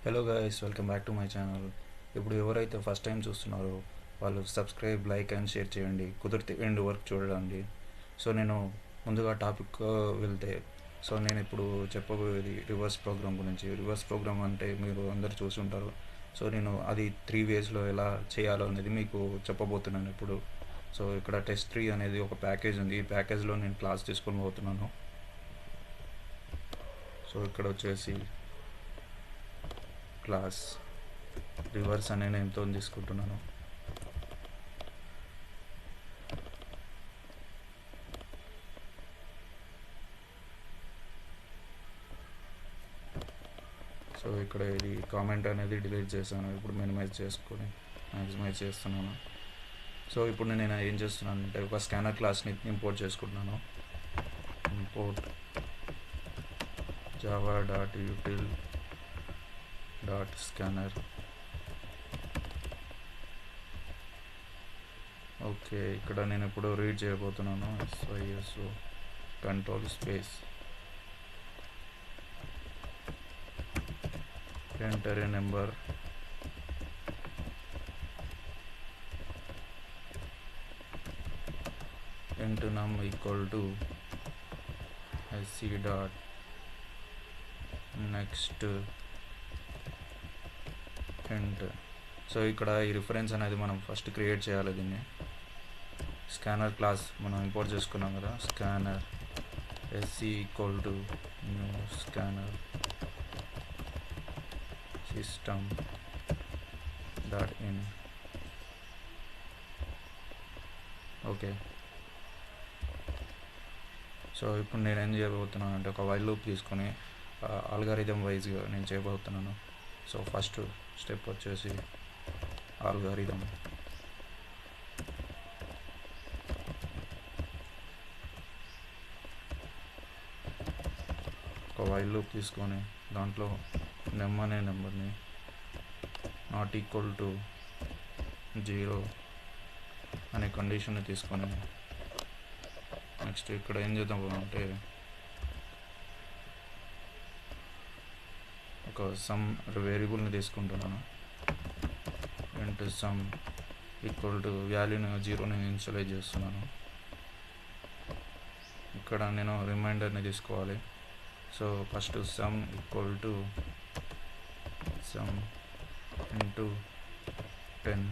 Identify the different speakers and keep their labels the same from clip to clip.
Speaker 1: Hello guys, welcome back to my channel. ఇప్పుడు ఎవరైతే first time చూస్తున్నారో వాళ్ళు సబ్స్క్రైబ్, లైక్ అండ్ షేర్ చేయండి. కుదిరితే ఎండ్ వర్క్ చూడండి. సో నేను ముందుగా టాపిక్ వెళ్తే, నేను ఇప్పుడు చెప్పబోయేది రివర్స్ ప్రోగ్రామ్ గురించి. రివర్స్ ప్రోగ్రామ్ అంటే మీరు అందరు చూసి ఉంటారు. సో నేను అది 3 వేస్లో ఎలా చేయాలో అనేది మీకు చెప్పబోతున్నాను ఇప్పుడు. సో ఇక్కడ టెస్ట్3 అనేది ఒక ప్యాకేజ్ ఉంది. ఈ ప్యాకేజ్లో నేను క్లాస్ తీసుకొని పోతున్నాను. సో ఇక్కడ వచ్చేసి క్లాస్ రివర్స్ అనే నేమ్తో తీసుకుంటున్నాను. సో ఇక్కడ ఇది కామెంట్ అనేది డిలీట్ చేశాను. ఇప్పుడు మినిమైజ్ చేసుకొని మ్యాక్సిమైజ్ చేస్తున్నాను. సో ఇప్పుడు నేను ఏం చేస్తున్నాను అంటే ఒక స్కానర్ క్లాస్ని ఇంపోర్ట్ చేసుకుంటున్నాను. Import java.util.scanner. ఓకే, ఇక్కడ నేను ఇప్పుడు రీడ్ చేయబోతున్నాను. SYSO control space enter a number into num equal to sc dot next int. So ఇక్కడ ఈ రిఫరెన్స్ అనేది మనం ఫస్ట్ క్రియేట్ చేయాలి. దీన్ని స్కానర్ క్లాస్ మనం ఇంపోర్ట్ చేసుకున్నాం కదా. Scanner sc equal to new scanner system dot in. Okay, so ఇప్పుడు నేను ఏం చేయబోతున్నాను అంటే ఒక వైల్ లూప్ తీసుకొని ఆల్గారిథం వైజ్గా నేను చేయబోతున్నాను. సో ఫస్ట్ స్టెప్ వచ్చేసి ఆల్గారిథం. ఒక వైల్ లూప్ తీసుకొని దాంట్లో నెమ్ అనే నెంబర్ని నాట్ ఈక్వల్ టు 0 అనే కండిషన్ని తీసుకొని నెక్స్ట్ ఇక్కడ ఏం చేద్దాం అంటే ఒక సమ్ వేరియబుల్ని తీసుకుంటున్నాను. ఇంటూ సమ్ ఈక్వల్ టు వాల్యూని 0ని ఇనిషియలైజ్ చేస్తున్నాను. ఇక్కడ నేను రిమైండర్ని తీసుకోవాలి. So first sum equal to some into 10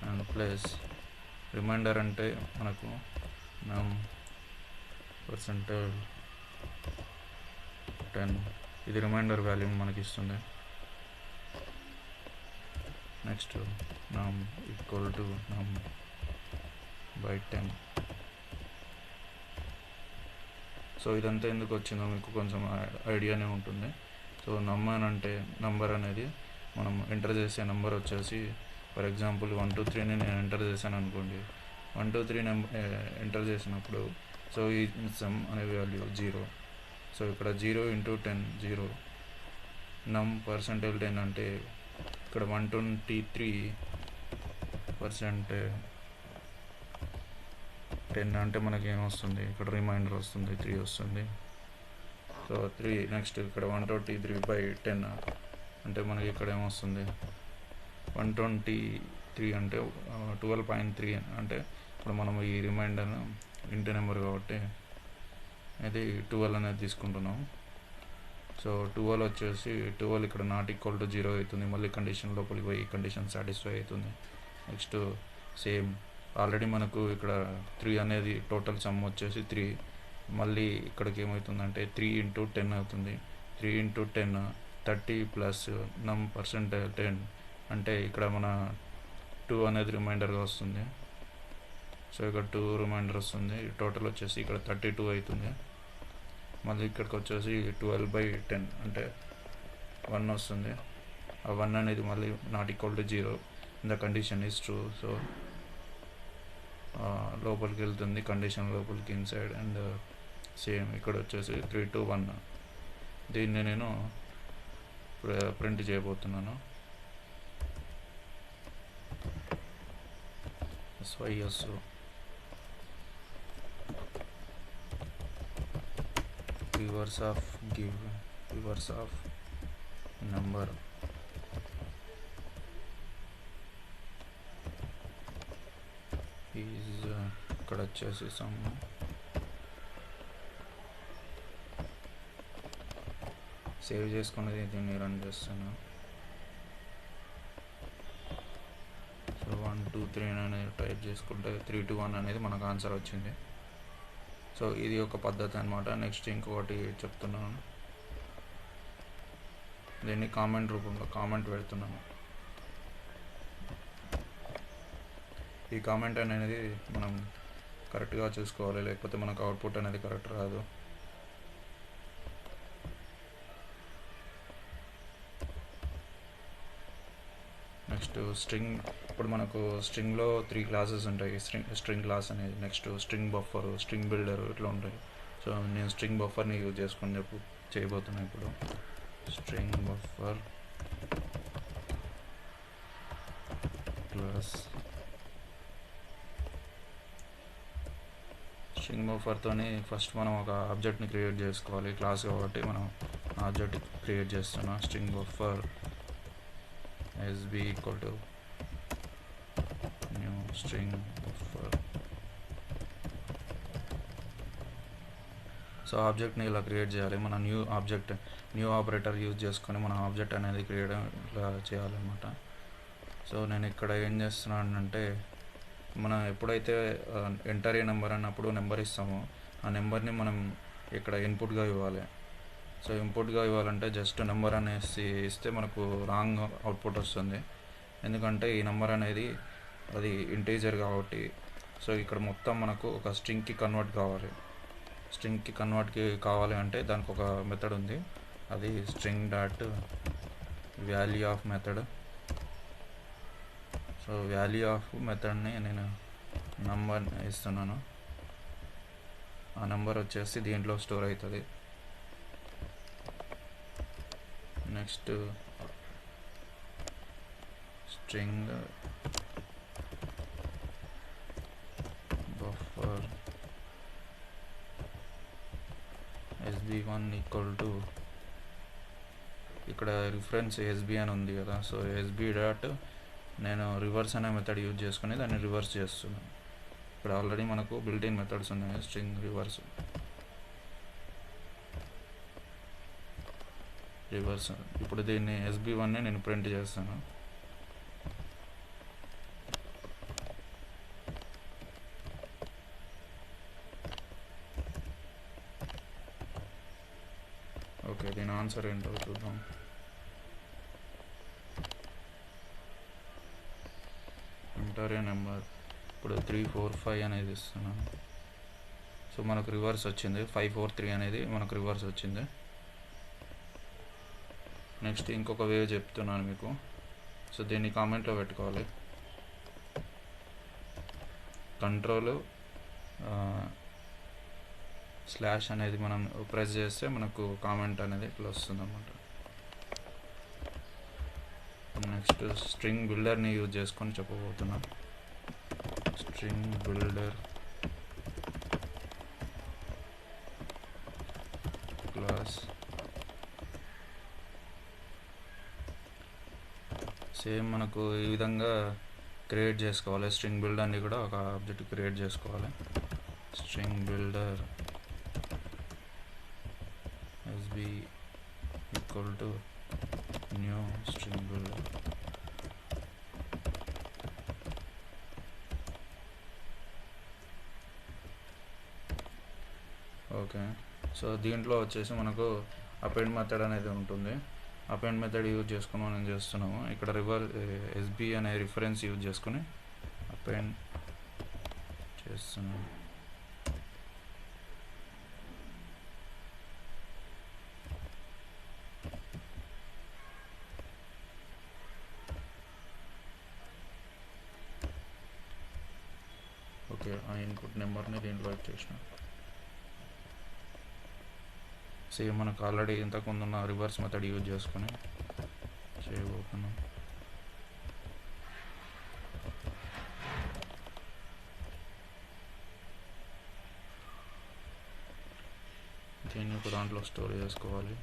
Speaker 1: and plus remainder అంటే మనకు నమ్ %10 ఇది రిమైండర్ వాల్యూని మనకి ఇస్తుంది. నెక్స్ట్ నమ్ ఈక్వల్ టు నమ్ బై 10. సో ఇదంతా ఎందుకు వచ్చిందో మీకు కొంచెం ఐడియానే ఉంటుంది. సో నమ్ అని అంటే నంబర్ అనేది మనం ఎంటర్ చేసే నెంబర్ వచ్చేసి ఫర్ ఎగ్జాంపుల్ 1 2 3ని నేను ఎంటర్ చేశాను అనుకోండి. 1 2 3 ఎంటర్ చేసినప్పుడు సో ఈ సమ్ అనే వాల్యూ 0. సో ఇక్కడ 0 ఇంటూ 10 0. నమ్ %10 అంటే ఇక్కడ 123% అంటే మనకి ఏమొస్తుంది, ఇక్కడ రిమైండర్ వస్తుంది 3 వస్తుంది. సో 3 నెక్స్ట్ ఇక్కడ 123/10 అంటే మనకి ఇక్కడ ఏమొస్తుంది 123 అంటే 12.3 అంటే ఇప్పుడు మనం ఈ రిమైండర్ ఇంటి నెంబర్ కాబట్టి ఇది 12 అనేది తీసుకుంటున్నాం. సో 12 వచ్చేసి 12 ఇక్కడ నాట్ ఈక్వల్ టు 0 అవుతుంది. మళ్ళీ కండిషన్ లోపలికి పోయి కండిషన్ సాటిస్ఫై అవుతుంది. నెక్స్ట్ సేమ్ ఆల్రెడీ మనకు ఇక్కడ 3 అనేది టోటల్ సమ్ వచ్చేసి 3. మళ్ళీ ఇక్కడికి ఏమవుతుందంటే 3 ఇంటూ 10 అవుతుంది. 3 ఇంటూ 10 30 ప్లస్ నమ్ %10 అంటే ఇక్కడ మన 2 అనేది రిమైండర్గా వస్తుంది. సో ఇక్కడ 2 రిమైండర్ వస్తుంది. టోటల్ వచ్చేసి ఇక్కడ 32 అవుతుంది. మళ్ళీ ఇక్కడికి వచ్చేసి 12/10 అంటే 1 వస్తుంది. ఆ 1 అనేది మళ్ళీ not equal to 0. The condition is true. So లోపలికి వెళ్తుంది కండిషన్ లోపలికి ఇన్సైడ్. అండ్ సేమ్ ఇక్కడ వచ్చేసి 3 to 1. దీన్ని నేను ప్రింట్ చేయబోతున్నాను. SYSO reverse of number is ఇక్కడ వచ్చేసి సమ్ సేవ్ చేసుకునేది దీన్ని రన్ చేస్తాను. సో 1 2 3 అనేది టైప్ చేసుకుంటే 3 2 1 అనేది మనకు ఆన్సర్ వచ్చింది. సో ఇది ఒక పద్ధతి అనమాట. నెక్స్ట్ ఇంకొకటి చెప్తున్నాను, దీన్ని కామెంట్ రూపంలో కామెంట్ పెడుతున్నాను. ఈ కామెంట్ అనేది మనం కరెక్ట్గా చూసుకోవాలి, లేకపోతే మనకు అవుట్పుట్ అనేది కరెక్ట్ రాదు. నెక్స్ట్ స్ట్రింగ్, ఇప్పుడు మనకు స్ట్రింగ్లో 3 క్లాసెస్ ఉంటాయి. స్ట్రింగ్ క్లాస్ అనేది, next string buffer, string builder ఇట్లా ఉంటాయి. సో నేను స్ట్రింగ్ బఫర్ని యూజ్ చేసుకొని చేయబోతున్నాను ఇప్పుడు. స్ట్రింగ్ బఫర్ క్లాస్, స్ట్రింగ్ బఫర్తోని ఫస్ట్ మనం ఒక ఆబ్జెక్ట్ని క్రియేట్ చేసుకోవాలి. క్లాస్ కాబట్టి మనం ఆబ్జెక్ట్ క్రియేట్ చేస్తున్నాం. String buffer SB equal to new string buffer. So ఆబ్జెక్ట్ని ఇలా క్రియేట్ చేయాలి. మన న్యూ ఆపరేటర్ యూజ్ చేసుకొని మన ఆబ్జెక్ట్ అనేది క్రియేట్ ఇలా చేయాలన్నమాట. సో నేను ఇక్కడ ఏం చేస్తున్నానంటే, మనం ఎప్పుడైతే ఎంటర్ ఏ నెంబర్ అన్నప్పుడు నెంబర్ ఇస్తామో ఆ నెంబర్ని మనం ఇక్కడ ఇన్పుట్గా ఇవ్వాలి. సో ఇన్పుట్గా ఇవ్వాలంటే జస్ట్ నెంబర్ అనేసి ఇస్తే మనకు రాంగ్ అవుట్పుట్ వస్తుంది, ఎందుకంటే ఈ నెంబర్ అనేది అది ఇంటీజర్ కాబట్టి. సో ఇక్కడ మొత్తం మనకు ఒక స్ట్రింగ్కి కన్వర్ట్ కావాలి. స్ట్రింగ్కి కన్వర్ట్కి కావాలి అంటే దానికి ఒక మెథడ్ ఉంది, అది string dot value of method. So value of మెథడ్ని నేను నంబర్ ఇస్తున్నాను. ఆ నెంబర్ వచ్చేసి దీంట్లో స్టోర్ అవుతుంది. Next string buffer SB1 equal to, ఇక్కడ రిఫరెన్స్ SB అని ఉంది కదా, సో SB డాట్ నేను రివర్స్ అనే మెథడ్ యూజ్ చేసుకుని దాన్ని రివర్స్ చేస్తున్నాను. ఇక్కడ ఆల్రెడీ మనకు బిల్ట్-ఇన్ మెథడ్స్ ఉన్నాయి, స్ట్రింగ్ రివర్స్. ఇప్పుడు దీన్ని SB1ని నేను ప్రింట్ చేస్తాను. ఓకే, దీని ఆన్సర్ ఏంటో చూద్దాం. ఎంటర్ ఏ నెంబర్, ఇప్పుడు 3 4 5 అనేది ఇస్తున్నాను. సో మనకు రివర్స్ వచ్చింది, 5 4 3 అనేది మనకు రివర్స్ వచ్చింది. నెక్స్ట్ ఇంకొక వే చెప్తున్నాను మీకు. సో దీన్ని కామెంట్లో పెట్టుకోవాలి. కంట్రోల్ స్లాష్ అనేది మనం ప్రెస్ చేస్తే మనకు కామెంట్ అనేది ఇట్లా వస్తుంది అన్నమాట. నెక్స్ట్ స్ట్రింగ్ బిల్డర్ని యూజ్ చేసుకొని చెప్పబోతున్నాం. స్ట్రింగ్ బిల్డర్ క్లాస్, సేమ్ మనకు ఈ విధంగా క్రియేట్ చేసుకోవాలి. స్ట్రింగ్ బిల్డర్ని కూడా ఒక ఆబ్జెక్ట్ క్రియేట్ చేసుకోవాలి. String builder SB equal to new string builder. Okay, so దీంట్లో వచ్చేసి మనకు అపెండ్ మెథడ్ అనేది ఉంటుంది. అపెండ్ మెథడ్ యూజ్ చేసుకుని మనం చేస్తున్నాము. ఇక్కడ SB అనే రిఫరెన్స్ యూజ్ చేసుకుని అపెండ్ చేస్తున్నాము. ఓకే, ఆ ఇన్పుట్ నెంబర్ని దీంట్లో ఇచ్చేసిన. సేమ్ మనకు ఆల్రెడీ ఇంతకుముందు ఉన్న రివర్స్ మెథడ్ యూజ్ చేసుకొని చేయబోతున్నాం. దీన్ని ఒక దాంట్లో స్టోర్ చేసుకోవాలి.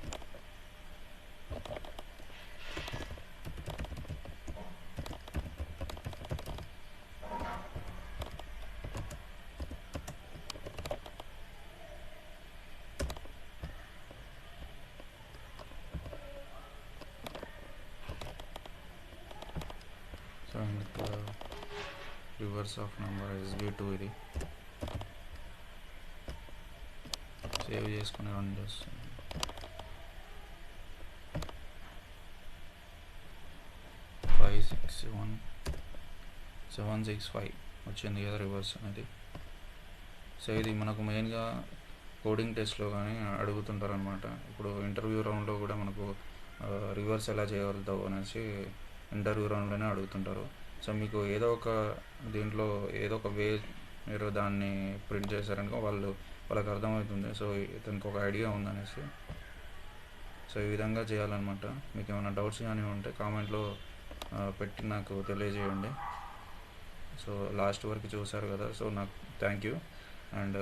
Speaker 1: రివర్స్ ఆఫ్ నెంబర్ SB2 ఇది సేవ్ చేసుకుని రన్ చేస్తుంది. ఫైవ్ 765 వచ్చింది కదా రివర్స్ అనేది. సో ఇది మనకు మెయిన్గా కోడింగ్ టెస్ట్లో కానీ అడుగుతుంటారు అనమాట. ఇప్పుడు ఇంటర్వ్యూ రౌండ్లో కూడా మనకు రివర్స్ ఎలా చేయగలుగుతావు అనేసి ఇంటర్వ్యూ రౌండ్లోనే అడుగుతుంటారు. సో మీకు ఏదో ఒక దీంట్లో ఏదో ఒక వే మీరు దాన్ని ప్రింట్ చేశారనుకో వాళ్ళకి అర్థమవుతుంది. సో ఇతనికి ఒక ఐడియా ఉందనేసి. సో ఈ విధంగా చేయాలన్నమాట. మీకు ఏమైనా డౌట్స్ కానీ ఉంటే కామెంట్లో పెట్టి నాకు తెలియజేయండి. సో లాస్ట్ వరకు చూసారు కదా, సో నాకు థ్యాంక్ యూ. అండ్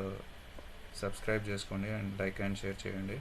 Speaker 1: సబ్స్క్రైబ్ చేసుకోండి అండ్ లైక్ అండ్ షేర్ చేయండి.